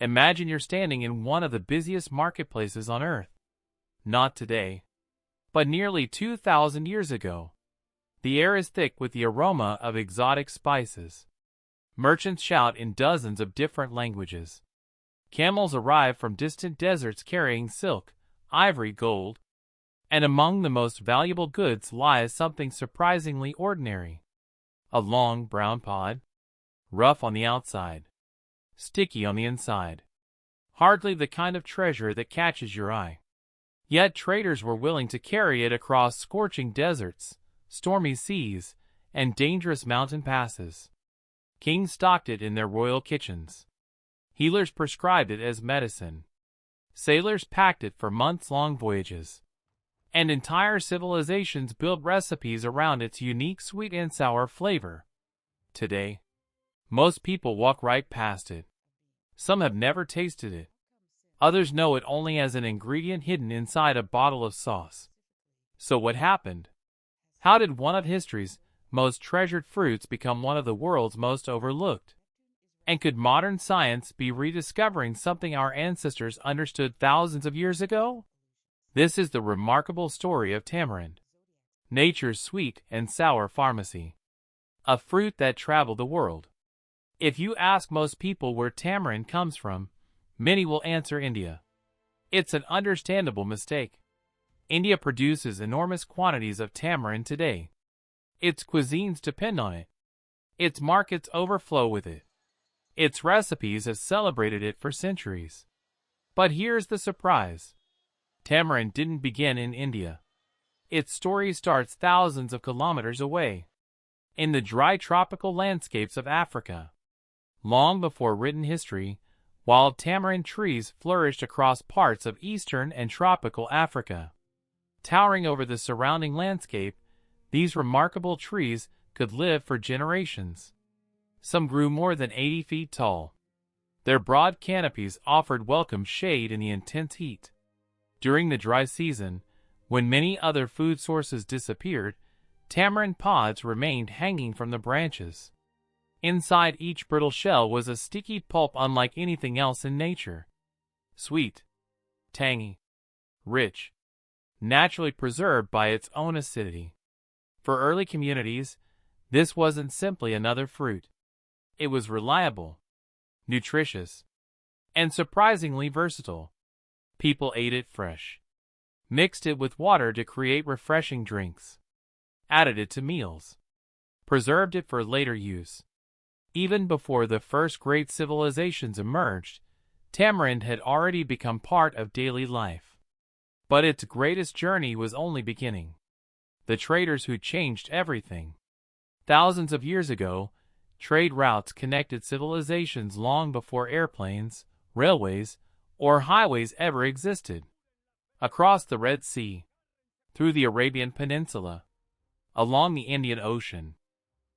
Imagine you're standing in one of the busiest marketplaces on Earth. Not today, but nearly 2,000 years ago. The air is thick with the aroma of exotic spices. Merchants shout in dozens of different languages. Camels arrive from distant deserts carrying silk, ivory, gold. And among the most valuable goods lies something surprisingly ordinary. A long brown pod, rough on the outside, sticky on the inside. Hardly the kind of treasure that catches your eye. Yet traders were willing to carry it across scorching deserts, stormy seas, and dangerous mountain passes. Kings stocked it in their royal kitchens. Healers prescribed it as medicine. Sailors packed it for months-long voyages. And entire civilizations built recipes around its unique sweet and sour flavor. Today, most people walk right past it. Some have never tasted it. Others know it only as an ingredient hidden inside a bottle of sauce. So what happened? How did one of history's most treasured fruits become one of the world's most overlooked? And could modern science be rediscovering something our ancestors understood thousands of years ago? This is the remarkable story of tamarind, nature's sweet and sour pharmacy. A fruit that traveled the world. If you ask most people where tamarind comes from, many will answer India. It's an understandable mistake. India produces enormous quantities of tamarind today. Its cuisines depend on it. Its markets overflow with it. Its recipes have celebrated it for centuries. But here's the surprise. Tamarind didn't begin in India. Its story starts thousands of kilometers away, in the dry tropical landscapes of Africa. Long before written history, wild tamarind trees flourished across parts of eastern and tropical Africa. Towering over the surrounding landscape, these remarkable trees could live for generations. Some grew more than 80 feet tall. Their broad canopies offered welcome shade in the intense heat. During the dry season, when many other food sources disappeared, tamarind pods remained hanging from the branches. Inside each brittle shell was a sticky pulp unlike anything else in nature. Sweet, tangy, rich, naturally preserved by its own acidity. For early communities, this wasn't simply another fruit. It was reliable, nutritious, and surprisingly versatile. People ate it fresh, mixed it with water to create refreshing drinks, added it to meals, preserved it for later use. Even before the first great civilizations emerged, tamarind had already become part of daily life. But its greatest journey was only beginning. The traders who changed everything. Thousands of years ago, trade routes connected civilizations long before airplanes, railways, or highways ever existed. Across the Red Sea, through the Arabian Peninsula, along the Indian Ocean,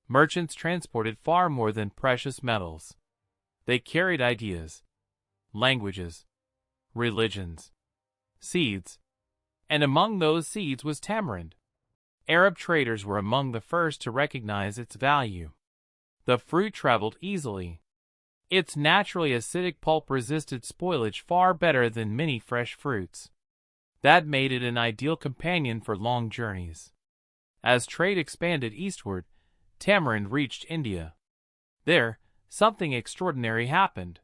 merchants transported far more than precious metals. They carried ideas, languages, religions, seeds, and among those seeds was tamarind. Arab traders were among the first to recognize its value. The fruit traveled easily. Its naturally acidic pulp resisted spoilage far better than many fresh fruits. That made it an ideal companion for long journeys. As trade expanded eastward, tamarind reached India. There, something extraordinary happened.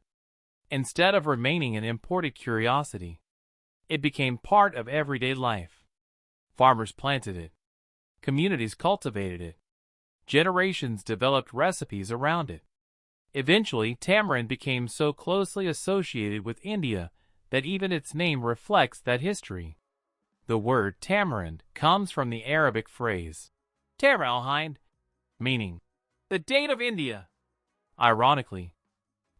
Instead of remaining an imported curiosity, it became part of everyday life. Farmers planted it. Communities cultivated it. Generations developed recipes around it. Eventually, tamarind became so closely associated with India that even its name reflects that history. The word tamarind comes from the Arabic phrase, Tamarind, meaning the date of India. Ironically,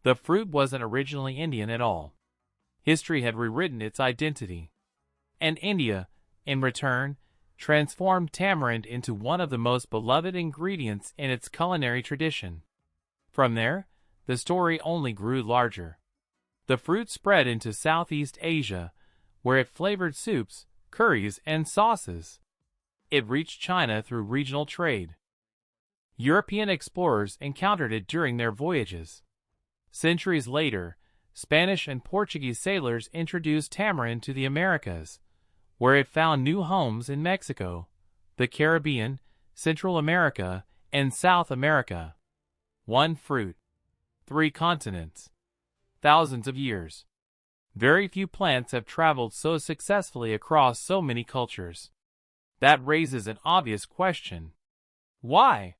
the fruit wasn't originally Indian at all. History had rewritten its identity. And India, in return, transformed tamarind into one of the most beloved ingredients in its culinary tradition. From there, the story only grew larger. The fruit spread into Southeast Asia, where it flavored soups, curries, and sauces. It reached China through regional trade. European explorers encountered it during their voyages. Centuries later, Spanish and Portuguese sailors introduced tamarind to the Americas, where it found new homes in Mexico, the Caribbean, Central America, and South America. One fruit, three continents, thousands of years. Very few plants have traveled so successfully across so many cultures. That raises an obvious question. Why?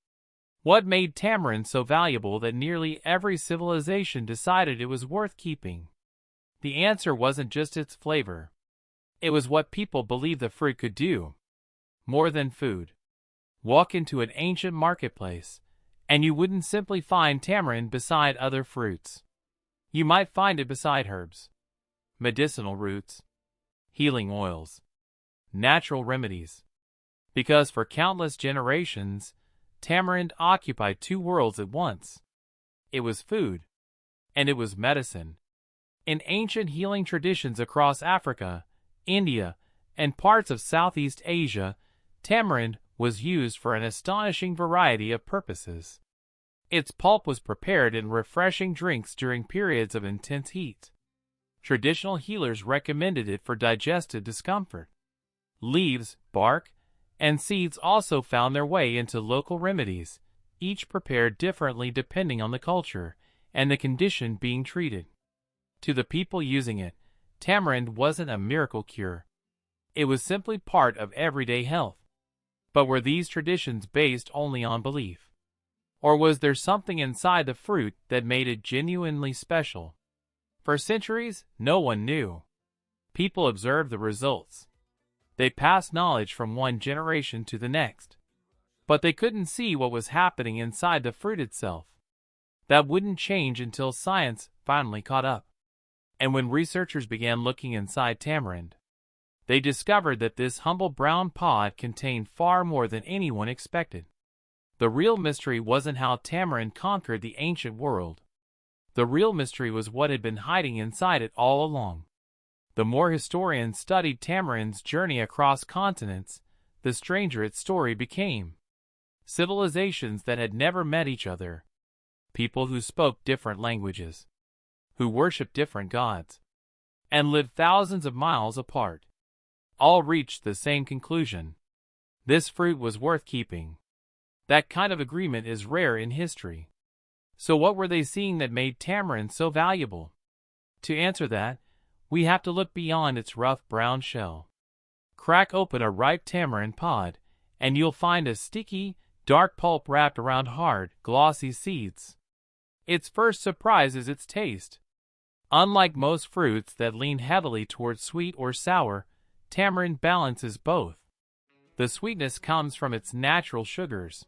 What made tamarind so valuable that nearly every civilization decided it was worth keeping? The answer wasn't just its flavor. It was what people believed the fruit could do. More than food. Walk into an ancient marketplace, and you wouldn't simply find tamarind beside other fruits. You might find it beside herbs, medicinal roots, healing oils, natural remedies. Because for countless generations, tamarind occupied two worlds at once. It was food, and it was medicine. In ancient healing traditions across Africa, India, and parts of Southeast Asia, tamarind was used for an astonishing variety of purposes. Its pulp was prepared in refreshing drinks during periods of intense heat. Traditional healers recommended it for digestive discomfort. Leaves, bark, and seeds also found their way into local remedies, each prepared differently depending on the culture and the condition being treated. To the people using it, tamarind wasn't a miracle cure. It was simply part of everyday health. But were these traditions based only on belief? Or was there something inside the fruit that made it genuinely special? For centuries, no one knew. People observed the results. They passed knowledge from one generation to the next. But they couldn't see what was happening inside the fruit itself. That wouldn't change until science finally caught up. And when researchers began looking inside tamarind, they discovered that this humble brown pod contained far more than anyone expected. The real mystery wasn't how tamarind conquered the ancient world. The real mystery was what had been hiding inside it all along. The more historians studied tamarind's journey across continents, the stranger its story became. Civilizations that had never met each other. People who spoke different languages. Who worshipped different gods. And lived thousands of miles apart. All reached the same conclusion. This fruit was worth keeping. That kind of agreement is rare in history. So what were they seeing that made tamarind so valuable? To answer that, we have to look beyond its rough brown shell. Crack open a ripe tamarind pod, and you'll find a sticky, dark pulp wrapped around hard, glossy seeds. Its first surprise is its taste. Unlike most fruits that lean heavily towards sweet or sour, tamarind balances both. The sweetness comes from its natural sugars.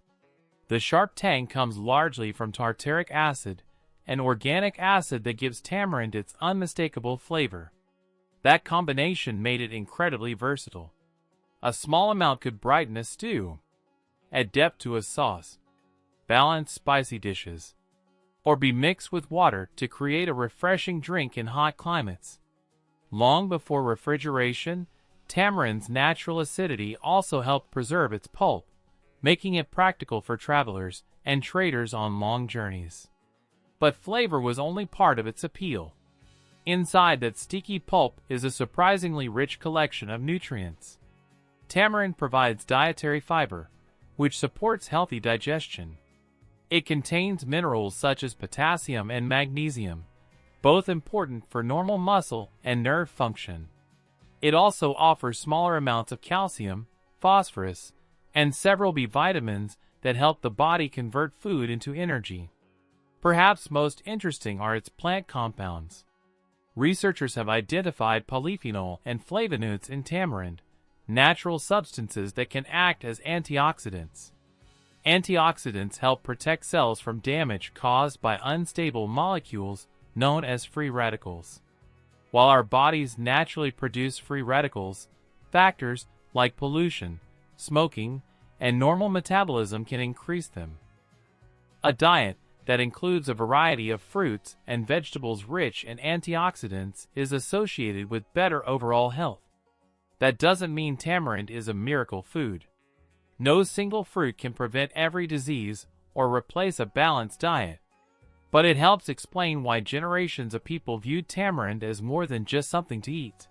The sharp tang comes largely from tartaric acid, an organic acid that gives tamarind its unmistakable flavor. That combination made it incredibly versatile. A small amount could brighten a stew, add depth to a sauce, balance spicy dishes, or be mixed with water to create a refreshing drink in hot climates. Long before refrigeration, tamarind's natural acidity also helped preserve its pulp, making it practical for travelers and traders on long journeys. But flavor was only part of its appeal. Inside that sticky pulp is a surprisingly rich collection of nutrients. Tamarind provides dietary fiber, which supports healthy digestion. It contains minerals such as potassium and magnesium, both important for normal muscle and nerve function. It also offers smaller amounts of calcium, phosphorus, and several B vitamins that help the body convert food into energy. Perhaps most interesting are its plant compounds. Researchers have identified polyphenol and flavonoids in tamarind, natural substances that can act as antioxidants. Antioxidants help protect cells from damage caused by unstable molecules known as free radicals. While our bodies naturally produce free radicals, factors like pollution, smoking, and normal metabolism can increase them. A diet that includes a variety of fruits and vegetables rich in antioxidants is associated with better overall health. That doesn't mean tamarind is a miracle food. No single fruit can prevent every disease or replace a balanced diet. but it helps explain why generations of people viewed tamarind as more than just something to eat.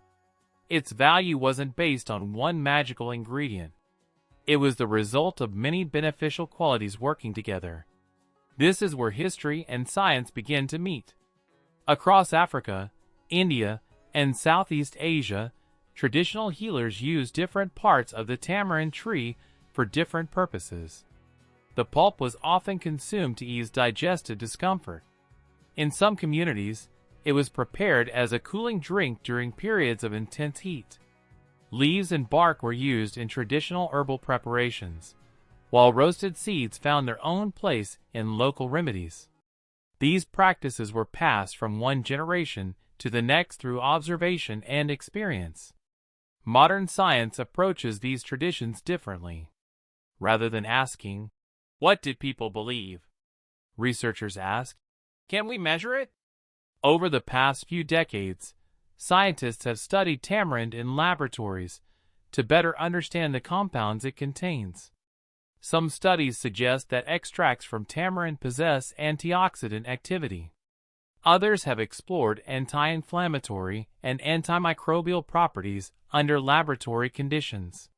Its value wasn't based on one magical ingredient. It was the result of many beneficial qualities working together. This is where history and science begin to meet. Across Africa, India, and Southeast Asia, traditional healers use different parts of the tamarind tree for different purposes. The pulp was often consumed to ease digestive discomfort. In some communities, it was prepared as a cooling drink during periods of intense heat. Leaves and bark were used in traditional herbal preparations, while roasted seeds found their own place in local remedies. These practices were passed from one generation to the next through observation and experience. Modern science approaches these traditions differently. Rather than asking, "What did people believe?" researchers ask, "Can we measure it?" Over the past few decades, scientists have studied tamarind in laboratories to better understand the compounds it contains. Some studies suggest that extracts from tamarind possess antioxidant activity. Others have explored anti-inflammatory and antimicrobial properties under laboratory conditions.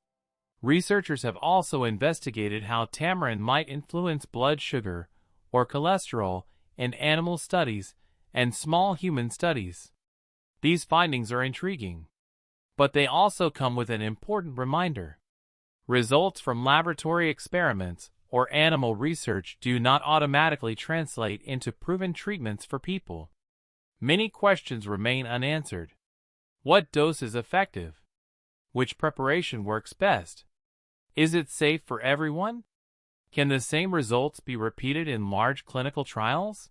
Researchers have also investigated how tamarind might influence blood sugar or cholesterol in animal studies and small human studies. These findings are intriguing, but they also come with an important reminder. Results from laboratory experiments or animal research do not automatically translate into proven treatments for people. Many questions remain unanswered. What dose is effective? Which preparation works best? Is it safe for everyone? Can the same results be repeated in large clinical trials?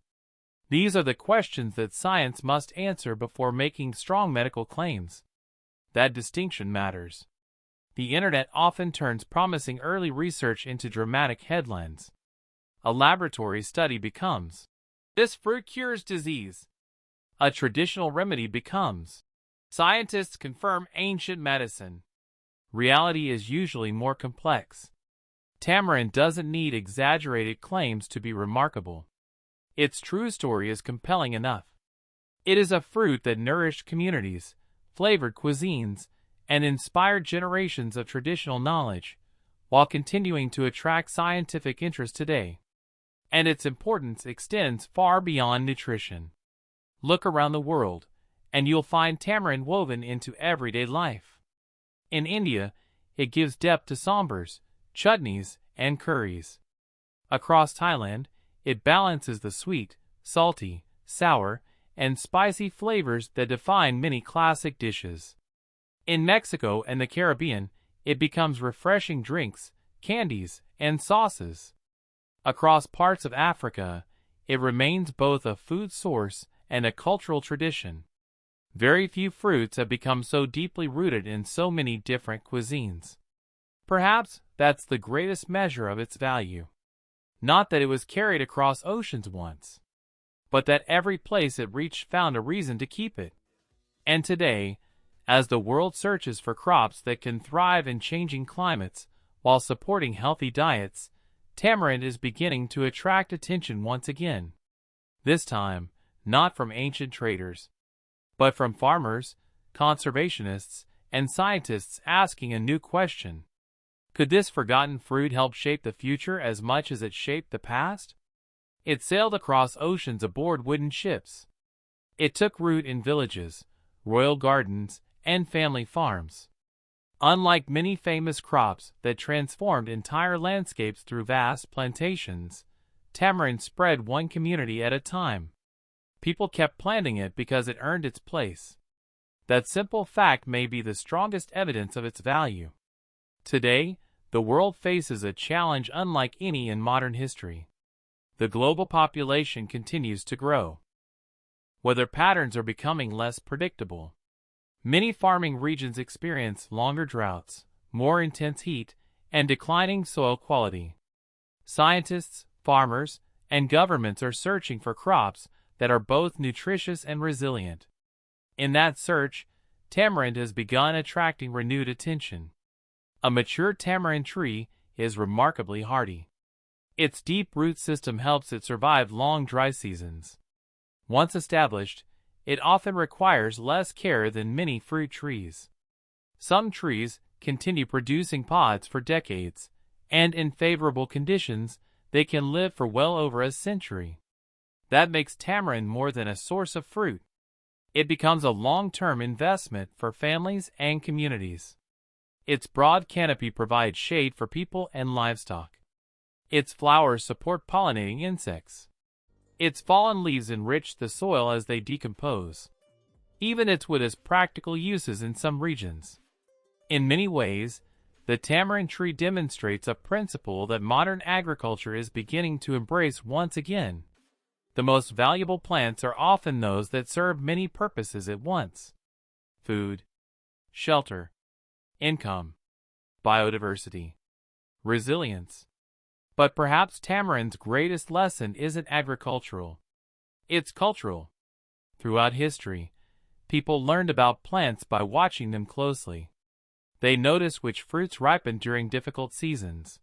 These are the questions that science must answer before making strong medical claims. That distinction matters. The internet often turns promising early research into dramatic headlines. A laboratory study becomes, "This fruit cures disease." A traditional remedy becomes, "Scientists confirm ancient medicine." Reality is usually more complex. Tamarind doesn't need exaggerated claims to be remarkable. Its true story is compelling enough. It is a fruit that nourished communities, flavored cuisines, and inspired generations of traditional knowledge, while continuing to attract scientific interest today. And its importance extends far beyond nutrition. Look around the world, and you'll find tamarind woven into everyday life. In India, it gives depth to sambars, chutneys, and curries. Across Thailand, it balances the sweet, salty, sour, and spicy flavors that define many classic dishes. In Mexico and the Caribbean, it becomes refreshing drinks, candies, and sauces. Across parts of Africa, it remains both a food source and a cultural tradition. Very few fruits have become so deeply rooted in so many different cuisines. Perhaps that's the greatest measure of its value. Not that it was carried across oceans once, but that every place it reached found a reason to keep it. And today, as the world searches for crops that can thrive in changing climates while supporting healthy diets, tamarind is beginning to attract attention once again. This time, not from ancient traders, but from farmers, conservationists, and scientists asking a new question. Could this forgotten fruit help shape the future as much as it shaped the past? It sailed across oceans aboard wooden ships. It took root in villages, royal gardens, and family farms. Unlike many famous crops that transformed entire landscapes through vast plantations, tamarind spread one community at a time. People kept planting it because it earned its place. That simple fact may be the strongest evidence of its value. Today, the world faces a challenge unlike any in modern history. The global population continues to grow. Weather patterns are becoming less predictable. Many farming regions experience longer droughts, more intense heat, and declining soil quality. Scientists, farmers, and governments are searching for crops that are both nutritious and resilient. In that search, tamarind has begun attracting renewed attention. A mature tamarind tree is remarkably hardy. Its deep root system helps it survive long dry seasons. Once established, it often requires less care than many fruit trees. Some trees continue producing pods for decades, and in favorable conditions, they can live for well over a century. That makes tamarind more than a source of fruit. It becomes a long-term investment for families and communities. Its broad canopy provides shade for people and livestock. Its flowers support pollinating insects. Its fallen leaves enrich the soil as they decompose. Even its wood has practical uses in some regions. In many ways, the tamarind tree demonstrates a principle that modern agriculture is beginning to embrace once again. The most valuable plants are often those that serve many purposes at once: food, shelter, income, biodiversity, resilience. But perhaps tamarind's greatest lesson isn't agricultural. It's cultural. Throughout history, people learned about plants by watching them closely. They noticed which fruits ripened during difficult seasons,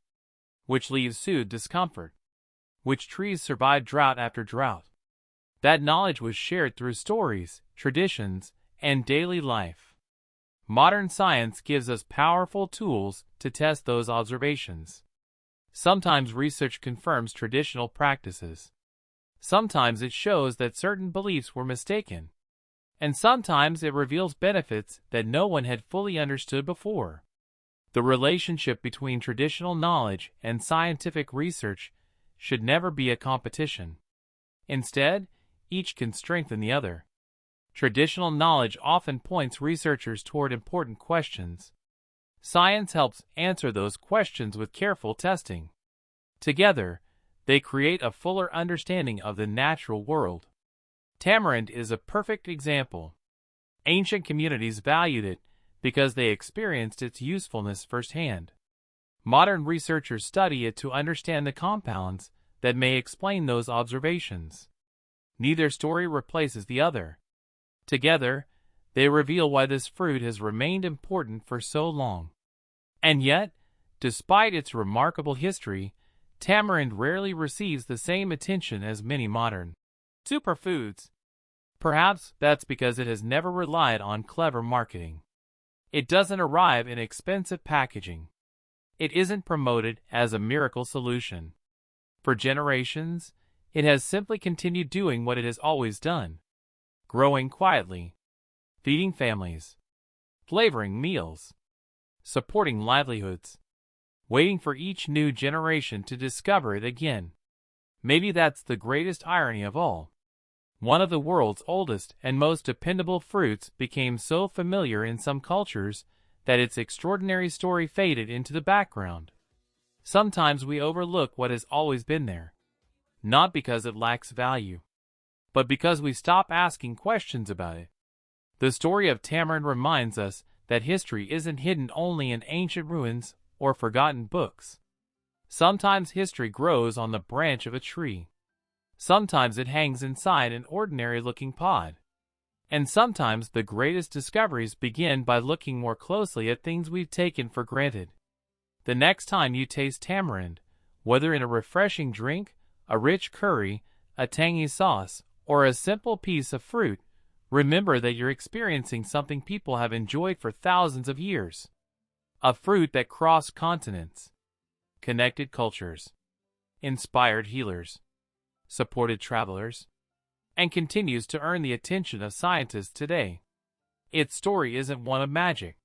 which leaves soothed discomfort, which trees survived drought after drought. That knowledge was shared through stories, traditions, and daily life. Modern science gives us powerful tools to test those observations. Sometimes research confirms traditional practices. Sometimes it shows that certain beliefs were mistaken. And sometimes it reveals benefits that no one had fully understood before. The relationship between traditional knowledge and scientific research should never be a competition. Instead, each can strengthen the other. Traditional knowledge often points researchers toward important questions. Science helps answer those questions with careful testing. Together, they create a fuller understanding of the natural world. Tamarind is a perfect example. Ancient communities valued it because they experienced its usefulness firsthand. Modern researchers study it to understand the compounds that may explain those observations. Neither story replaces the other. Together, they reveal why this fruit has remained important for so long. And yet, despite its remarkable history, tamarind rarely receives the same attention as many modern superfoods. Perhaps that's because it has never relied on clever marketing. It doesn't arrive in expensive packaging. It isn't promoted as a miracle solution. For generations, it has simply continued doing what it has always done: growing quietly, feeding families, flavoring meals, supporting livelihoods, waiting for each new generation to discover it again. Maybe that's the greatest irony of all. One of the world's oldest and most dependable fruits became so familiar in some cultures that its extraordinary story faded into the background. Sometimes we overlook what has always been there, not because it lacks value, but because we stop asking questions about it. The story of tamarind reminds us that history isn't hidden only in ancient ruins or forgotten books. Sometimes history grows on the branch of a tree. Sometimes it hangs inside an ordinary-looking pod. And sometimes the greatest discoveries begin by looking more closely at things we've taken for granted. The next time you taste tamarind, whether in a refreshing drink, a rich curry, a tangy sauce, or a simple piece of fruit, remember that you're experiencing something people have enjoyed for thousands of years. A fruit that crossed continents, connected cultures, inspired healers, supported travelers, and continues to earn the attention of scientists today. Its story isn't one of magic.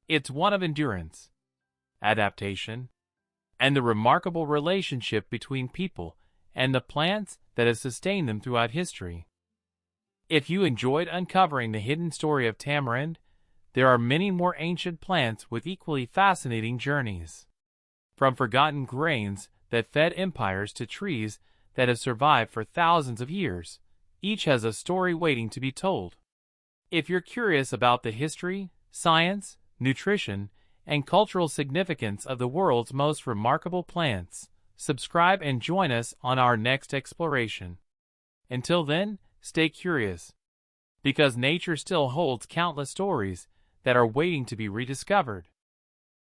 It's one of endurance, adaptation, and the remarkable relationship between people and the plants that have sustained them throughout history. If you enjoyed uncovering the hidden story of tamarind, there are many more ancient plants with equally fascinating journeys. From forgotten grains that fed empires to trees that have survived for thousands of years, each has a story waiting to be told. If you're curious about the history, science, nutrition, and cultural significance of the world's most remarkable plants, subscribe and join us on our next exploration. Until then, stay curious, because nature still holds countless stories that are waiting to be rediscovered.